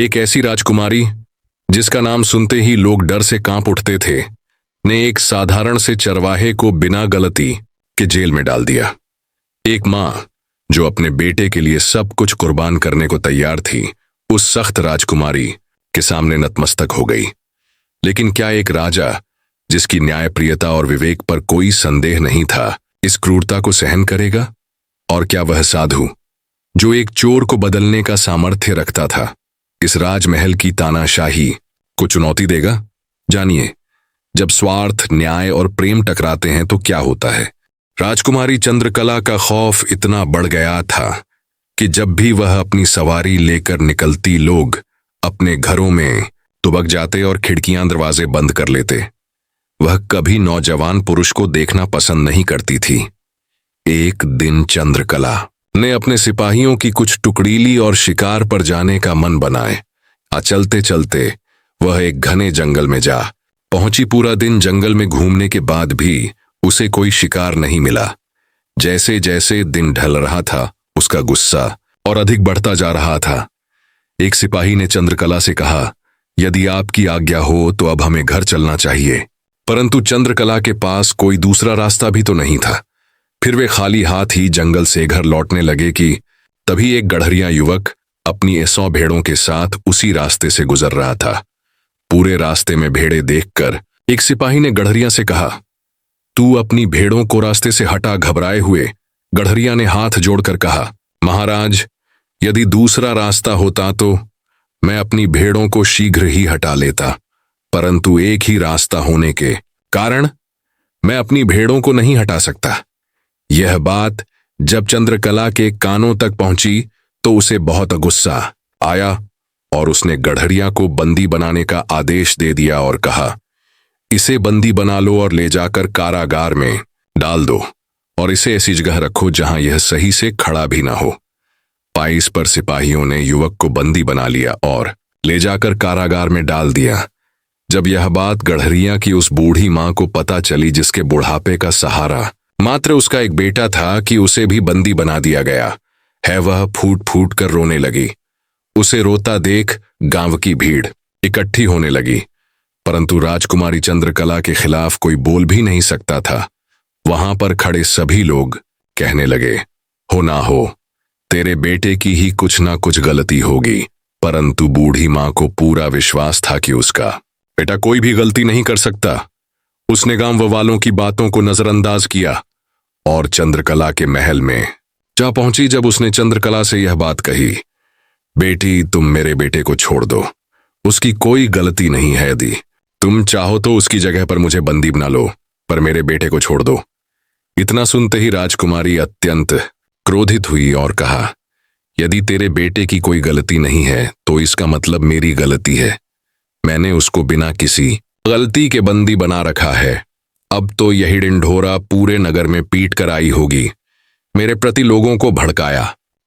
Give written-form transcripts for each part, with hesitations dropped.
एक ऐसी राजकुमारी जिसका नाम सुनते ही लोग डर से कांप उठते थे, ने एक साधारण से चरवाहे को बिना गलती के जेल में डाल दिया। एक मां जो अपने बेटे के लिए सब कुछ कुर्बान करने को तैयार थी, उस सख्त राजकुमारी के सामने नतमस्तक हो गई। लेकिन क्या एक राजा जिसकी न्यायप्रियता और विवेक पर कोई संदेह नहीं था, इस क्रूरता को सहन करेगा? और क्या वह साधु जो एक चोर को बदलने का सामर्थ्य रखता था, इस राजमहल की तानाशाही को चुनौती देगा? जानिए, जब स्वार्थ, न्याय और प्रेम टकराते हैं तो क्या होता है। राजकुमारी चंद्रकला का खौफ इतना बढ़ गया था कि जब भी वह अपनी सवारी लेकर निकलती, लोग अपने घरों में दुबक जाते और खिड़कियां दरवाजे बंद कर लेते। वह कभी नौजवान पुरुष को देखना पसंद नहीं करती थी। एक दिन चंद्रकला ने अपने सिपाहियों की कुछ टुकड़ी ली और शिकार पर जाने का मन बनाए। चलते चलते वह एक घने जंगल में जा पहुंची। पूरा दिन जंगल में घूमने के बाद भी उसे कोई शिकार नहीं मिला। जैसे जैसे दिन ढल रहा था, उसका गुस्सा और अधिक बढ़ता जा रहा था। एक सिपाही ने चंद्रकला से कहा, यदि आपकी आज्ञा हो तो अब हमें घर चलना चाहिए। परंतु चंद्रकला के पास कोई दूसरा रास्ता भी तो नहीं था। फिर वे खाली हाथ ही जंगल से घर लौटने लगे कि तभी एक गड़हरिया युवक अपनी 100 भेड़ों के साथ उसी रास्ते से गुजर रहा था। पूरे रास्ते में भेड़ें देखकर एक सिपाही ने गड़हरिया से कहा, तू अपनी भेड़ों को रास्ते से हटा। घबराए हुए गड़हरिया ने हाथ जोड़कर कहा, महाराज, यदि दूसरा रास्ता होता तो मैं अपनी भेड़ों को शीघ्र ही हटा लेता, परंतु एक ही रास्ता होने के कारण मैं अपनी भेड़ों को नहीं हटा सकता। यह बात जब चंद्रकला के कानों तक पहुंची तो उसे बहुत गुस्सा आया और उसने गड़हरिया को बंदी बनाने का आदेश दे दिया और कहा, इसे बंदी बना लो और ले जाकर कारागार में डाल दो और इसे ऐसी जगह रखो जहां यह सही से खड़ा भी ना हो। पाइस पर सिपाहियों ने युवक को बंदी बना लिया और ले जाकर कारागार में डाल दिया। जब यह बात गड़हरिया की उस बूढ़ी मां को पता चली, जिसके बुढ़ापे का सहारा मात्र उसका एक बेटा था, कि उसे भी बंदी बना दिया गया है, वह फूट फूट कर रोने लगी। उसे रोता देख गांव की भीड़ इकट्ठी होने लगी, परंतु राजकुमारी चंद्रकला के खिलाफ कोई बोल भी नहीं सकता था। वहां पर खड़े सभी लोग कहने लगे, हो ना हो, तेरे बेटे की ही कुछ ना कुछ गलती होगी। परंतु बूढ़ी मां को पूरा विश्वास था कि उसका बेटा कोई भी गलती नहीं कर सकता। उसने गांव वालों की बातों को नजरअंदाज किया और चंद्रकला के महल में जा पहुंची। जब उसने चंद्रकला से यह बात कही, बेटी, तुम मेरे बेटे को छोड़ दो, उसकी कोई गलती नहीं है। यदि तुम चाहो तो उसकी जगह पर मुझे बंदी बना लो, पर मेरे बेटे को छोड़ दो। इतना सुनते ही राजकुमारी अत्यंत क्रोधित हुई और कहा, यदि तेरे बेटे की कोई गलती नहीं है तो इसका मतलब मेरी गलती है। मैंने उसको बिना किसी गलती के बंदी बना रखा है। अब तो यही ढिंढोरा पूरे नगर में पीट कर आई होगी। मेरे प्रति लोगों को भड़काया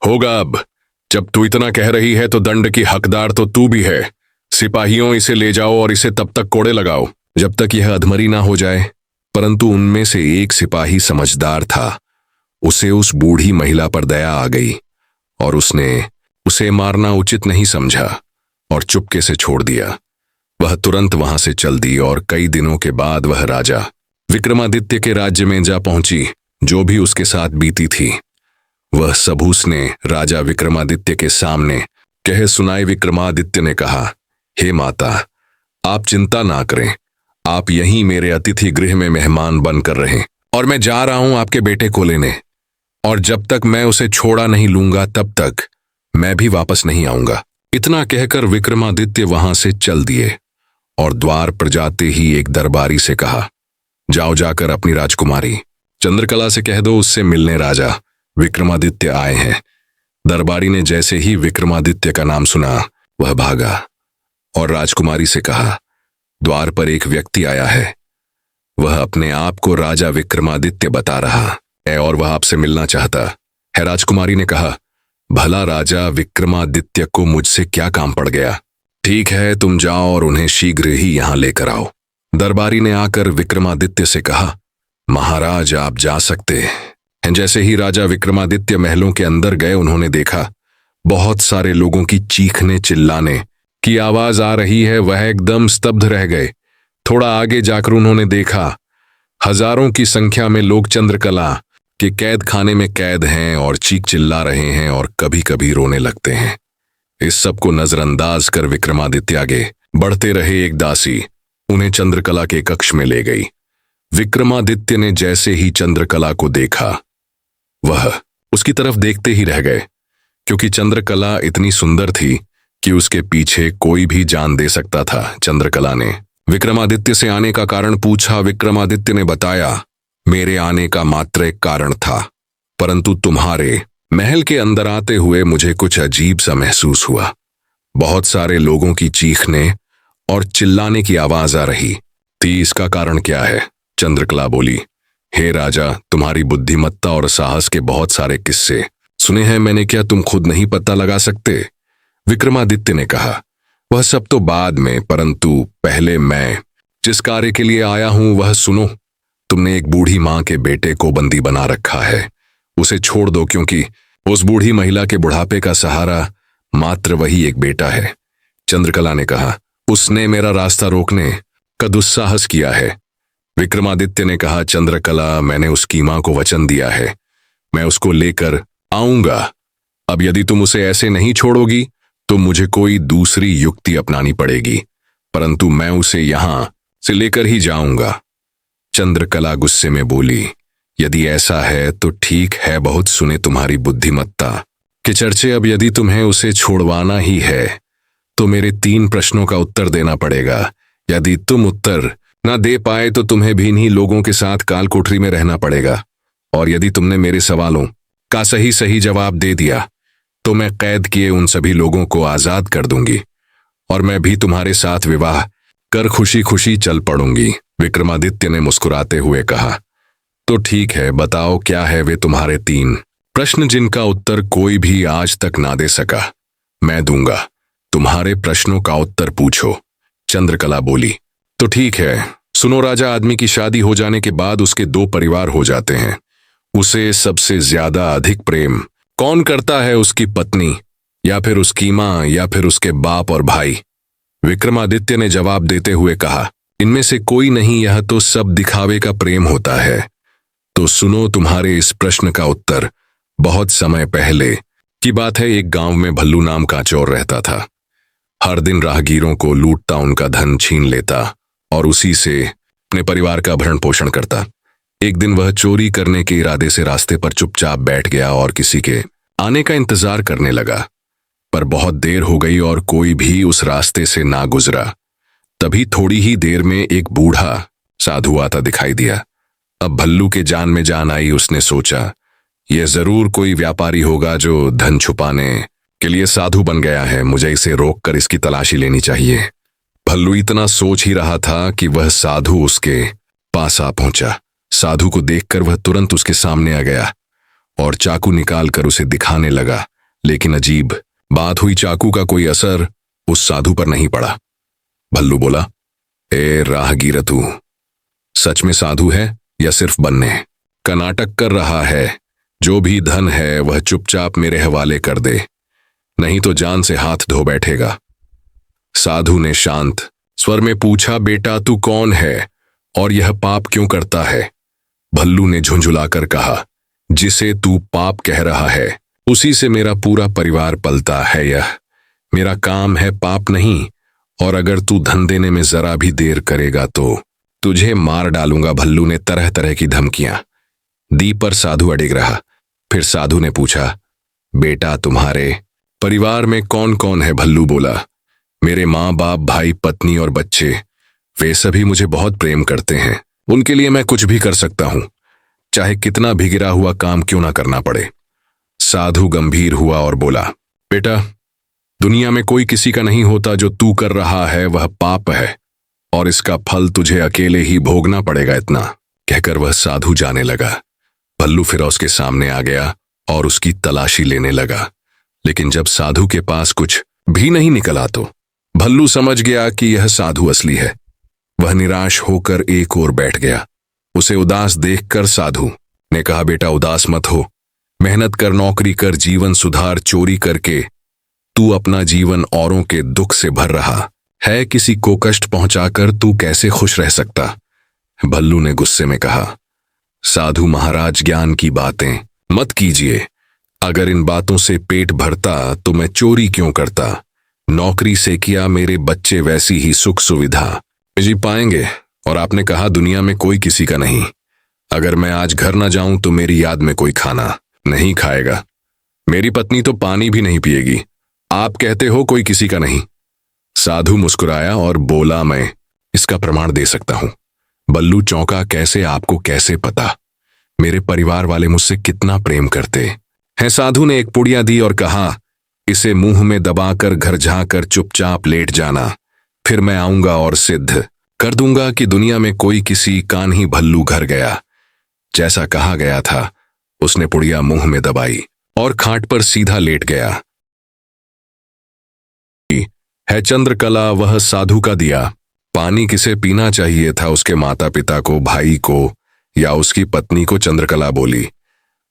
होगा। अब जब तू इतना कह रही है तो दंड की हकदार तो तू भी है। सिपाहियों, इसे ले जाओ और इसे तब तक कोड़े लगाओ जब तक यह अधमरी ना हो जाए। परंतु उनमें से एक सिपाही समझदार था। उसे उस बूढ़ी महिला पर दया आ गई और उसने उसे मारना उचित नहीं समझा और चुपके से छोड़ दिया। वह तुरंत वहां से चल दी और कई दिनों के बाद वह राजा विक्रमादित्य के राज्य में जा पहुंची। जो भी उसके साथ बीती थी वह सब उसने राजा विक्रमादित्य के सामने कह सुनाए। विक्रमादित्य ने कहा, हे माता, आप चिंता ना करें, आप यहीं मेरे अतिथि गृह में मेहमान बनकर रहें और मैं जा रहा हूं आपके बेटे को लेने, और जब तक मैं उसे छोड़ा नहीं लूंगा तब तक मैं भी वापस नहीं आऊंगा। इतना कहकर विक्रमादित्य वहां से चल दिए और द्वार पर जाते ही एक दरबारी से कहा, जाओ जाकर अपनी राजकुमारी चंद्रकला से कह दो उससे मिलने राजा विक्रमादित्य आए हैं। दरबारी ने जैसे ही विक्रमादित्य का नाम सुना वह भागा और राजकुमारी से कहा, द्वार पर एक व्यक्ति आया है। वह अपने आप को राजा विक्रमादित्य बता रहा है और वह आपसे मिलना चाहता है। राजकुमारी ने कहा, भला राजा विक्रमादित्य को मुझसे क्या काम पड़ गया। ठीक है, तुम जाओ और उन्हें शीघ्र ही यहां लेकर आओ। दरबारी ने आकर विक्रमादित्य से कहा, महाराज, आप जा सकते हैं। जैसे ही राजा विक्रमादित्य महलों के अंदर गए, उन्होंने देखा बहुत सारे लोगों की चीखने चिल्लाने की आवाज आ रही है, वह एकदम स्तब्ध रह गए। थोड़ा आगे जाकर उन्होंने देखा, हजारों की संख्या में लोग चंद्रकला के कैद खाने में कैद हैं और चीख चिल्ला रहे हैं और कभी कभी रोने लगते हैं। इस सब को नजरअंदाज कर विक्रमादित्य आगे बढ़ते रहे। एक दासी उन्हें चंद्रकला के कक्ष में ले गई। विक्रमादित्य ने जैसे ही चंद्रकला को देखा, वह उसकी तरफ देखते ही रह गए, क्योंकि चंद्रकला इतनी सुंदर थी कि उसके पीछे कोई भी जान दे सकता था। चंद्रकला ने विक्रमादित्य से आने का कारण पूछा। विक्रमादित्य ने बताया, मेरे आने का मात्र एक कारण था, परंतु तुम्हारे महल के अंदर आते हुए मुझे कुछ अजीब सा महसूस हुआ। बहुत सारे लोगों की चीखने और चिल्लाने की आवाज आ रही थी। इसका कारण क्या है? चंद्रकला बोली, हे राजा, तुम्हारी बुद्धिमत्ता और साहस के बहुत सारे किस्से सुने हैं मैंने, क्या तुम खुद नहीं पता लगा सकते? विक्रमादित्य ने कहा, वह सब तो बाद में, परंतु पहले मैं जिस कार्य के लिए आया हूं वह सुनो। तुमने एक बूढ़ी मां के बेटे को बंदी बना रखा है। उसे छोड़ दो, क्योंकि उस बूढ़ी महिला के बुढ़ापे का सहारा मात्र वही एक बेटा है। चंद्रकला ने कहा, उसने मेरा रास्ता रोकने का दुस्साहस किया है। विक्रमादित्य ने कहा, चंद्रकला, मैंने उसकी मां को वचन दिया है, मैं उसको लेकर आऊंगा। अब यदि तुम उसे ऐसे नहीं छोड़ोगी तो मुझे कोई दूसरी युक्ति अपनानी पड़ेगी, परंतु मैं उसे यहां से लेकर ही जाऊंगा। चंद्रकला गुस्से में बोली, यदि ऐसा है तो ठीक है, बहुत सुने तुम्हारी बुद्धिमत्ता के चर्चे। अब यदि तुम्हें उसे छोड़वाना ही है तो मेरे 3 प्रश्नों का उत्तर देना पड़ेगा। यदि तुम उत्तर न दे पाए तो तुम्हें भी इन्हीं लोगों के साथ काल कोठरी में रहना पड़ेगा, और यदि तुमने मेरे सवालों का सही सही जवाब दे दिया तो मैं कैद किए उन सभी लोगों को आजाद कर दूंगी, और मैं भी तुम्हारे साथ विवाह कर खुशी खुशी चल पड़ूंगी। विक्रमादित्य ने मुस्कुराते हुए कहा, तो ठीक है, बताओ क्या है वे तुम्हारे 3 प्रश्न जिनका उत्तर कोई भी आज तक ना दे सका। मैं दूंगा, तुम्हारे प्रश्नों का उत्तर पूछो। चंद्रकला बोली, तो ठीक है, सुनो राजा, आदमी की शादी हो जाने के बाद उसके 2 परिवार हो जाते हैं। उसे सबसे ज्यादा अधिक प्रेम कौन करता है, उसकी पत्नी या फिर उसकी मां या फिर उसके बाप और भाई? विक्रमादित्य ने जवाब देते हुए कहा, इनमें से कोई नहीं, यह तो सब दिखावे का प्रेम होता है। तो सुनो तुम्हारे इस प्रश्न का उत्तर। बहुत समय पहले की बात है, एक गांव में भल्लू नाम का चोर रहता था। हर दिन राहगीरों को लूटता, उनका धन छीन लेता और उसी से अपने परिवार का भरण पोषण करता। एक दिन वह चोरी करने के इरादे से रास्ते पर चुपचाप बैठ गया और किसी के आने का इंतजार करने लगा, पर बहुत देर हो गई और कोई भी उस रास्ते से ना गुजरा। तभी थोड़ी ही देर में एक बूढ़ा साधु आता दिखाई दिया। अब भल्लू के जान में जान आई। उसने सोचा, यह जरूर कोई व्यापारी होगा जो धन छुपाने के लिए साधु बन गया है, मुझे इसे रोककर इसकी तलाशी लेनी चाहिए। भल्लू इतना सोच ही रहा था कि वह साधु उसके पास आ पहुंचा। साधु को देखकर वह तुरंत उसके सामने आ गया और चाकू निकालकर उसे दिखाने लगा, लेकिन अजीब बात हुई, चाकू का कोई असर उस साधु पर नहीं पड़ा। भल्लू बोला, ए राहगीर, तू सच में साधु है या सिर्फ बनने का नाटक कर रहा है? जो भी धन है वह चुपचाप मेरे हवाले कर दे, नहीं तो जान से हाथ धो बैठेगा। साधु ने शांत स्वर में पूछा, बेटा तू कौन है और यह पाप क्यों करता है? भल्लू ने झुंझुलाकर कहा, जिसे तू पाप कह रहा है उसी से मेरा पूरा परिवार पलता है। यह मेरा काम है, पाप नहीं, और अगर तू धन देने में जरा भी देर करेगा तो तुझे मार डालूंगा। भल्लू ने तरह तरह की धमकियां दी, पर साधु अड़िग रहा। फिर साधु ने पूछा, बेटा तुम्हारे परिवार में कौन कौन है? भल्लू बोला, मेरे माँ बाप, भाई, पत्नी और बच्चे, वे सभी मुझे बहुत प्रेम करते हैं। उनके लिए मैं कुछ भी कर सकता हूं, चाहे कितना भी गिरा हुआ काम क्यों ना करना पड़े। साधु गंभीर हुआ और बोला, बेटा दुनिया में कोई किसी का नहीं होता, जो तू कर रहा है वह पाप है और इसका फल तुझे अकेले ही भोगना पड़ेगा। इतना कहकर वह साधु जाने लगा। भल्लू फिर उसके सामने आ गया और उसकी तलाशी लेने लगा, लेकिन जब साधु के पास कुछ भी नहीं निकला तो भल्लू समझ गया कि यह साधु असली है। वह निराश होकर एक ओर बैठ गया। उसे उदास देखकर साधु ने कहा, बेटा उदास मत हो, मेहनत कर, नौकरी कर, जीवन सुधार। चोरी करके तू अपना जीवन औरों के दुख से भर रहा है, किसी को कष्ट पहुंचाकर तू कैसे खुश रह सकता? भल्लू ने गुस्से में कहा, साधु महाराज, ज्ञान की बातें मत कीजिए। अगर इन बातों से पेट भरता तो मैं चोरी क्यों करता? नौकरी से किया मेरे बच्चे वैसी ही सुख सुविधा जी पाएंगे। और आपने कहा दुनिया में कोई किसी का नहीं। अगर मैं आज घर ना जाऊं तो मेरी याद में कोई खाना नहीं खाएगा। मेरी पत्नी तो पानी भी नहीं पिएगी। आप कहते हो कोई किसी का नहीं। साधु मुस्कुराया और बोला, मैं इसका प्रमाण दे सकता हूं। बल्लू चौंका, कैसे? आपको कैसे पता? मेरे परिवार वाले मुझसे कितना प्रेम करते हैं। साधु ने एक पुड़िया दी और कहा, इसे मुंह में दबाकर घर जाकर चुपचाप लेट जाना, फिर मैं आऊंगा और सिद्ध कर दूंगा कि दुनिया में कोई किसी का नहीं। भल्लू घर गया। जैसा कहा गया था उसने पुड़िया मुंह में दबाई और खाट पर सीधा लेट गया। है चंद्रकला वह साधु का दिया। पानी किसे पीना चाहिए था, उसके माता पिता को, भाई को या उसकी पत्नी को? चंद्रकला बोली,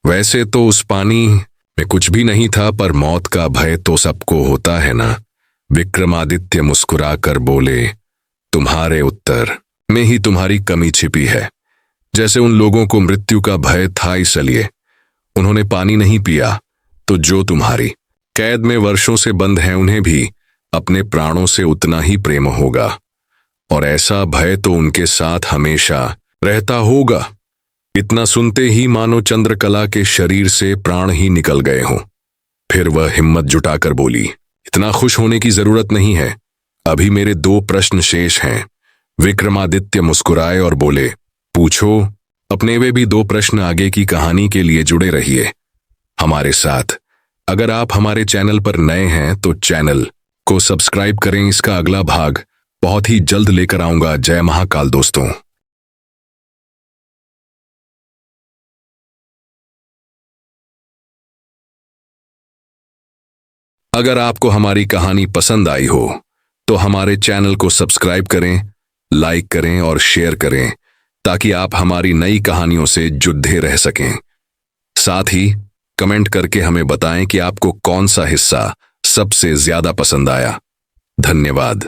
वैसे तो उस पानी में कुछ भी नहीं था, पर मौत का भय तो सबको होता है ना। विक्रमादित्य मुस्कुरा कर बोले, तुम्हारे उत्तर में ही तुम्हारी कमी छिपी है। जैसे उन लोगों को मृत्यु का भय था, इसलिए उन्होंने पानी नहीं पिया, तो जो तुम्हारी कैद में वर्षों से बंद हैं उन्हें भी अपने प्राणों से उतना ही प्रेम होगा, और ऐसा भय तो उनके साथ हमेशा रहता होगा। इतना सुनते ही मानो चंद्रकला के शरीर से प्राण ही निकल गए हों। फिर वह हिम्मत जुटाकर बोली, इतना खुश होने की जरूरत नहीं है, अभी मेरे 2 प्रश्न शेष हैं। विक्रमादित्य मुस्कुराए और बोले, पूछो। अपने वे भी 2 प्रश्न आगे की कहानी के लिए जुड़े रहिए हमारे साथ। अगर आप हमारे चैनल पर नए हैं तो चैनल को सब्सक्राइब करें। इसका अगला भाग बहुत ही जल्द लेकर आऊंगा। जय महाकाल दोस्तों। अगर आपको हमारी कहानी पसंद आई हो तो हमारे चैनल को सब्सक्राइब करें, लाइक करें और शेयर करें, ताकि आप हमारी नई कहानियों से जुड़े रह सकें। साथ ही कमेंट करके हमें बताएं कि आपको कौन सा हिस्सा सबसे ज्यादा पसंद आया। धन्यवाद।